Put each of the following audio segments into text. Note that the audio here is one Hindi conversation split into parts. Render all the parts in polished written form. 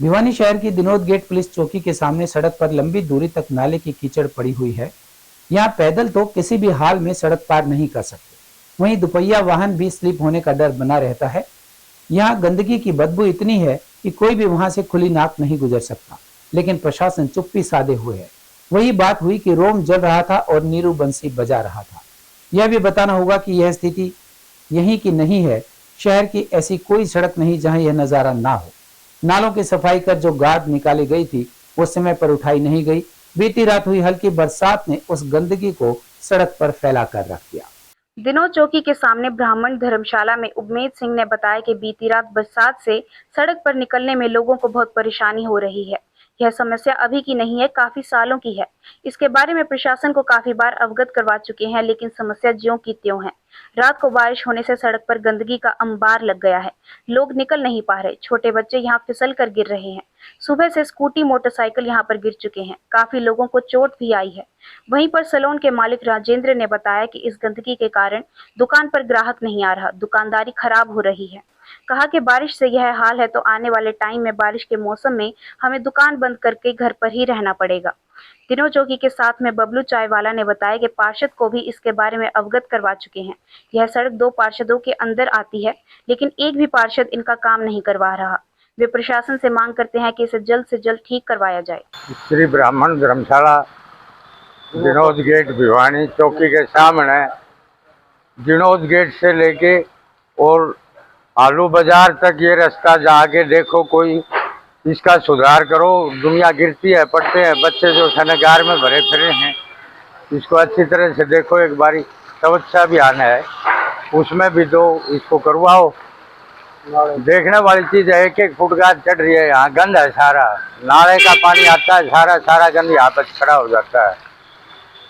भिवानी शहर की दिनोद गेट पुलिस चौकी के सामने सड़क पर लंबी दूरी तक नाले की कीचड़ पड़ी हुई है। यहाँ पैदल तो किसी भी हाल में सड़क पार नहीं कर सकते, वहीं दुपहिया वाहन भी स्लिप होने का डर बना रहता है। यहाँ गंदगी की बदबू इतनी है कि कोई भी वहां से खुली नाक नहीं गुजर सकता, लेकिन प्रशासन चुप्पी साधे हुए है। वही बात हुई कि रोम जल रहा था और नीरू बंसी बजा रहा था। यह भी बताना होगा कि यह स्थिति यहीं की नहीं है। शहर की ऐसी कोई सड़क नहीं जहां यह नजारा ना हो। नालों की सफाई कर जो गाद निकाली गई थी वो समय पर उठाई नहीं गई। बीती रात हुई हल्की बरसात ने उस गंदगी को सड़क पर फैला कर रख दिया। दिनोद चौकी के सामने ब्राह्मण धर्मशाला में उम्मेद सिंह ने बताया कि बीती रात बरसात से सड़क पर निकलने में लोगों को बहुत परेशानी हो रही है। यह समस्या अभी की नहीं है, काफी सालों की है। इसके बारे में प्रशासन को काफी बार अवगत करवा चुके हैं, लेकिन समस्या ज्यों की त्यों है। रात को बारिश होने से सड़क पर गंदगी का अंबार लग गया है। लोग निकल नहीं पा रहे, छोटे बच्चे यहाँ फिसल कर गिर रहे हैं। सुबह से स्कूटी मोटरसाइकिल यहाँ पर गिर चुके हैं। काफी लोगों को चोट भी आई है। वहीं पर सैलून के मालिक राजेंद्र ने बताया कि इस गंदगी के कारण दुकान पर ग्राहक नहीं आ रहा, दुकानदारी खराब हो रही है। कहा कि बारिश से यह हाल है तो आने वाले टाइम में बारिश के मौसम में हमें दुकान बंद करके घर पर ही रहना पड़ेगा। दिनोद चौकी के साथ में बबलू चाय वाला ने बताया कि पार्षद को भी इसके बारे में अवगत करवा चुके हैं। यह सड़क 2 पार्षदों के अंदर आती है, लेकिन एक भी पार्षद इनका काम नहीं करवा रहा। वे प्रशासन से मांग करते हैं कि इसे जल्द से जल्द ठीक करवाया जाए। श्री ब्राह्मण धर्मशाला दिनोद गेट भिवानी चौकी के सामने, दिनोद गेट से लेके और आलू बाजार तक ये रास्ता जाके देखो, कोई इसका सुधार करो। दुनिया गिरती है, पड़ते हैं, बच्चे जो सनगार में भरे फिरे हैं, इसको अच्छी तरह से देखो। एक बारी स्वच्छता अभियान है, उसमें भी दो इसको करवाओ। देखने वाली चीज है, 1-1 फुट गाद चढ़ रही है, यहाँ गंद है सारा। नाले का पानी आता है, सारा गंद यहाँ पर खड़ा हो जाता है।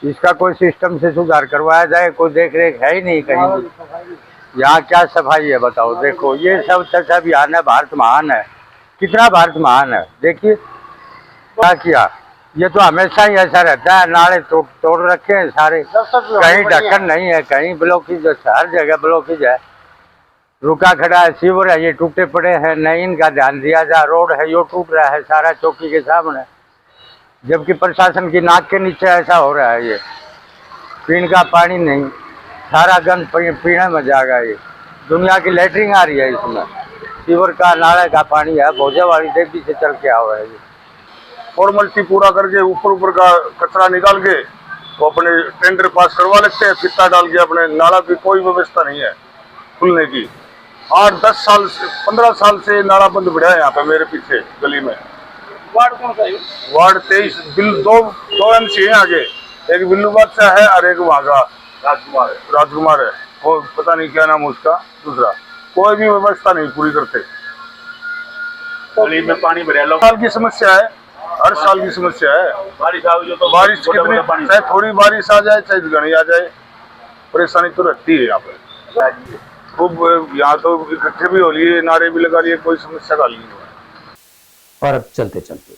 इसका कोई सिस्टम से सुधार करवाया जाए। कोई देख रेख है ही नहीं कहीं भी। यहाँ क्या सफाई है बताओ। देखो ये सब स्वच्छता अभियान है, भारत महान है। कितना भारत महान है, देखिए क्या किया। ये तो हमेशा ही ऐसा रहता है, नाले तोड़ रखे हैं सारे, कहीं ढक्कन नहीं है, कहीं ब्लॉकेज, हर जगह ब्लॉकेज है, रुका खड़ा है। सीवर है, ये टूटे पड़े हैं, नहीं इनका ध्यान दिया जाए। रोड है, यो टूट रहा है सारा चौकी के सामने, जबकि प्रशासन की नाक के नीचे ऐसा हो रहा है। ये पीने का पानी नहीं, सारा गंद पीने में जाएगा। ये दुनिया की लेटरिन आ रही है, इसमें सीवर का नाले का पानी है, भोजा वाली देवी से चल के हुआ है। ये फॉर्मेलिटी पूरा करके ऊपर का कचरा निकाल के वो अपने टेंडर पास करवा लेते हैं, फित्ता डाल के। अपने नाला की कोई व्यवस्था नहीं है खुलने की। 8-10 साल से 15 साल से नाला बंद पड़ा है यहाँ पे मेरे पीछे गली में। वार्ड कौन सा है? वार्ड 23। दो MC है आगे, एक बिल्लू बादशाह है और एक वहाँ का राजकुमार है। वो पता नहीं क्या नाम उसका दूसरा। कोई भी व्यवस्था नहीं पूरी करते। गली में पानी भरा, साल की समस्या है, हर साल की समस्या है। बारिश आ गई तो बारिश कितनी, चाहे थोड़ी बारिश आ जाए चाहे घनी आ जाए, परेशानी तो रहती है यहाँ पे खूब। यहाँ तो इकट्ठे भी हो लिए, नारे भी लगा लिए, कोई समस्या का हल नहीं हुआ। और अब चलते चलते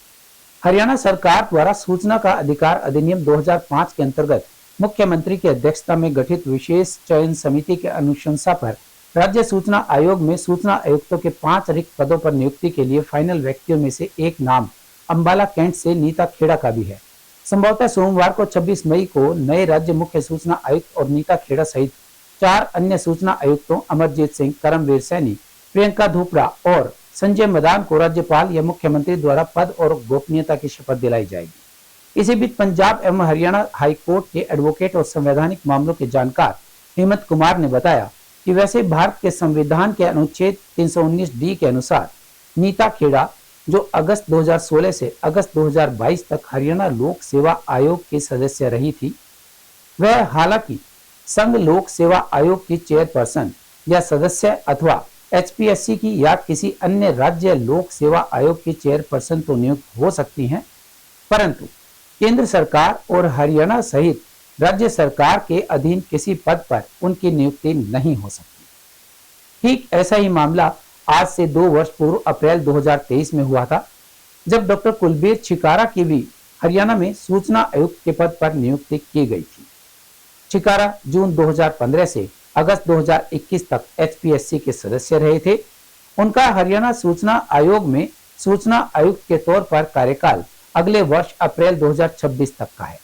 हरियाणा सरकार द्वारा सूचना का अधिकार अधिनियम 2005 के अंतर्गत मुख्यमंत्री की अध्यक्षता में गठित विशेष चयन समिति के अनुशंसा पर राज्य सूचना आयोग में सूचना आयुक्तों के 5 रिक्त पदों पर नियुक्ति के लिए फाइनल व्यक्तियों में से एक नाम अंबाला कैंट से नीता खेड़ा का भी है। संभवतः सोमवार को 26 मई को नए राज्य मुख्य सूचना आयुक्त और नीता खेड़ा सहित 4 अन्य सूचना आयुक्तों अमरजीत सिंह, करमवीर सैनी, प्रियंका धूपरा और संजय मदान को राज्यपाल या मुख्यमंत्री द्वारा पद और गोपनीयता की शपथ दिलाई जाएगी। इसी बीच पंजाब एवं हरियाणा हाईकोर्ट के एडवोकेट और संवैधानिक मामलों के जानकार हेमंत कुमार ने बताया कि वैसे भारत के संविधान के अनुच्छेद 319D के अनुसार नीता खेड़ा, जो अगस्त 2016 से अगस्त 2022 तक हरियाणा लोक सेवा आयोग की सदस्य रही थी, वह हालांकि संघ लोक सेवा आयोग की चेयरपर्सन या सदस्य अथवा HPSC की या किसी अन्य राज्य लोक सेवा आयोग की चेयरपर्सन तो नियुक्त हो सकती हैं, परंतु केंद्र सरकार और हरियाणा सहित राज्य सरकार के अधीन किसी पद पर उनकी नियुक्ति नहीं हो सकती। ठीक ऐसा ही मामला आज से 2 वर्ष पूर्व अप्रैल 2023 में हुआ था, जब डॉक्टर कुलबीर छिकारा की भी हरियाणा में सूचना आयुक्त के पद पर नियुक्ति की गई थी। छिकारा जून 2015 से अगस्त 2021 तक HPSC के सदस्य रहे थे। उनका हरियाणा सूचना आयोग में सूचना आयुक्त के तौर पर कार्यकाल अगले वर्ष अप्रैल 2026 तक का है।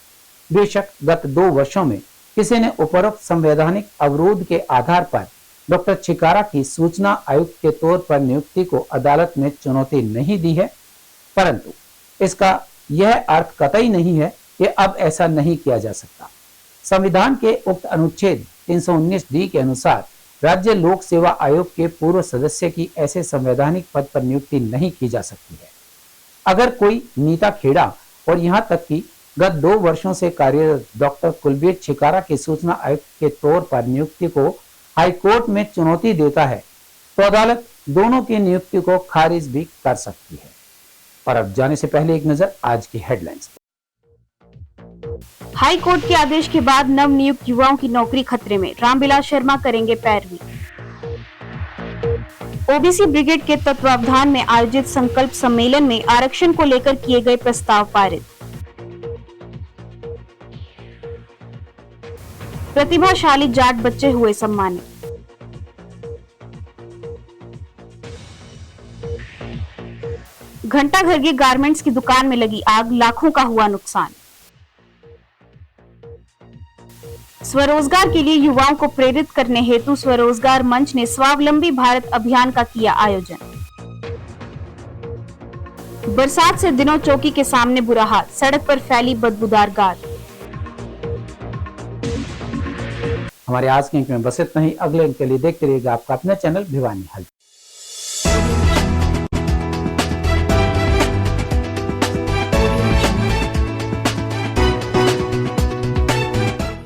बेशक गत 2 वर्षों में किसी ने उपरोक्त संवैधानिक अवरोध के आधार पर डॉक्टर छिकारा की सूचना आयुक्त के तौर पर नियुक्ति को अदालत में चुनौती नहीं दी है, परंतु इसका यह अर्थ कतई नहीं है कि अब ऐसा नहीं किया जा सकता। संविधान के उक्त अनुच्छेद 319D के अनुसार राज्य लोक सेवा आयोग के पूर्व सदस्य की ऐसे संवैधानिक पद पर नियुक्ति नहीं की जा सकती है। अगर कोई नीता खेड़ा और यहाँ तक कि गत 2 वर्षों से कार्यरत डॉक्टर कुलबीर छिकारा की सूचना आयुक्त के तौर पर नियुक्ति को हाईकोर्ट में चुनौती देता है तो अदालत दोनों की नियुक्ति को खारिज भी कर सकती है। और अब जाने से पहले एक नजर आज की हेडलाइंस। हाई कोर्ट के आदेश के बाद नव नियुक्त युवाओं की नौकरी खतरे में, रामविलास शर्मा करेंगे पैरवी। ओबीसी ब्रिगेड के तत्वावधान में आयोजित संकल्प सम्मेलन में आरक्षण को लेकर किए गए प्रस्ताव पारित। प्रतिभाशाली जाट बच्चे हुए सम्मानित। घंटाघर के गारमेंट्स की दुकान में लगी आग, लाखों का हुआ नुकसान। स्वरोजगार के लिए युवाओं को प्रेरित करने हेतु स्वरोजगार मंच ने स्वावलंबी भारत अभियान का किया आयोजन। बरसात से दिनों चौकी के सामने बुरा हाल, सड़क पर फैली बदबूदार गाद। हमारे आज के अंक में बस इतना ही। अगले अंक के लिए देखते रहिएगा आपका अपना चैनल भिवानी हलचल।